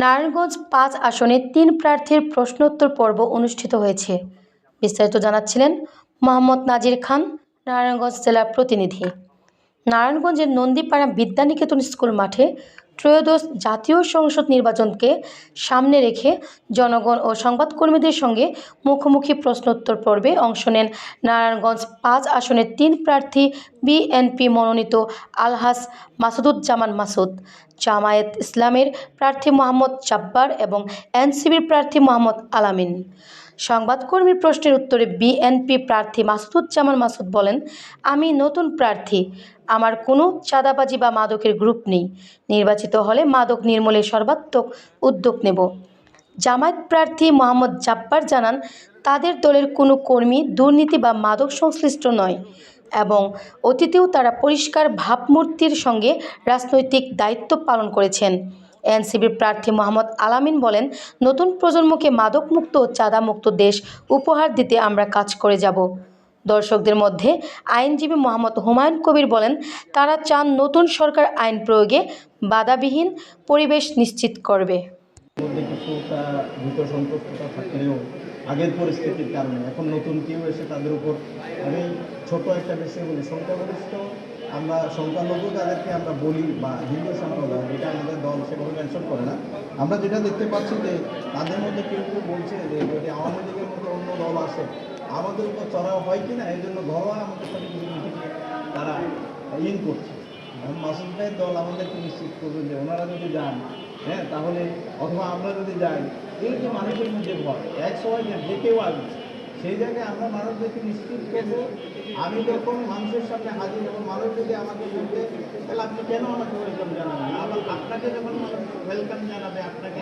নারায়ণগঞ্জ ৫ আসনে ৩ প্রার্থীর প্রশ্নোত্তর পর্ব অনুষ্ঠিত হয়েছে। বিস্তারিত জানাচ্ছিলেন মোহাম্মদ নাজির খান, নারায়ণগঞ্জ জেলা প্রতিনিধি। নারায়ণগঞ্জের নন্দীপাড়া বিদ্যানিকেতন স্কুল মাঠে ত্রয়োদশ জাতীয় সংসদ নির্বাচনকে সামনে রেখে জনগণ ও সংবাদকর্মীদের সঙ্গে মুখোমুখি প্রশ্নোত্তর পর্বে অংশ নেন নারায়ণগঞ্জ ৫ আসনের ৩ প্রার্থী বিএনপি মনোনীত আলহাজ মাসুদুজ্জামান মাসুদ, জামায়াত ইসলামের প্রার্থী মোহাম্মদ জাব্বার এবং এনসিপির প্রার্থী মোহাম্মদ আলামিন। সংবাদকর্মীর প্রশ্নের উত্তরে বিএনপি প্রার্থী মাসুদুজ্জামান মাসুদ বলেন, আমি নতুন প্রার্থী, আমার কোনো চাঁদাবাজি বা মাদকের গ্রুপ নেই। নির্বাচিত হলে মাদক নির্মূলে সর্বাত্মক উদ্যোগ নেব। জামায়াত প্রার্থী মোহাম্মদ জাব্বার জানান, তাদের দলের কোনো কর্মী দুর্নীতি বা মাদক সংশ্লিষ্ট নয় এবং অতীতেও তারা পরিষ্কার ভাবমূর্তির সঙ্গে রাজনৈতিক দায়িত্ব পালন করেছেন। এনসিপির প্রার্থী মোহাম্মদ আলামিন বলেন, নতুন প্রজন্মকে মাদকমুক্ত ও চাঁদামুক্ত দেশ উপহার দিতে আমরা কাজ করে যাব। দর্শকদের মধ্যে আইনজীবী মোহাম্মদ হুমায়ুন কবির বলেন, তারা চান নতুন সরকার আইন প্রয়োগে বাধাবিহীন পরিবেশ নিশ্চিত করবে। আগের পরিস্থিতির কারণে এখন নতুন কেউ এসে তাদের উপর, আমি ছোট একটা বিষয় বলি, সংখ্যাগরিষ্ঠ আমরা সংখ্যালঘু তাদেরকে আমরা বলি বা হিন্দু সম্প্রদায়, যেটা আমাদের দল সেভাবে মেনশন করে না। আমরা যেটা দেখতে পাচ্ছি যে তাদের মধ্যে কেউ কেউ বলছে যে যদি আওয়ামী লীগের মতো অন্য দল আসে আমাদের উপর চড়াও হয় কিনা, এই জন্য ঘরোয়া আমাদের সাথে কিছু মিটিংয়ে তারা ইন করছে। মাসুদ ভাইয়ের দল আমাদেরকে নিশ্চিত করবে যে ওনারা যদি যান, হ্যাঁ, তাহলে অথবা আমরা যদি যাই, এই যে মানুষের মধ্যে ভয়, এক সময় যে কেউ আসবে, সেই জায়গায় আমরা মানুষদেরকে নিশ্চিত করবো আমি যখন মানুষের সামনে হাজির এবং মানুষ যদি আমাকে বলবে তাহলে আপনি কেন আমাকে ওয়েলকাম জানাবেন, আবার আপনাকে যখন মানুষ ওয়েলকাম জানাবে আপনাকে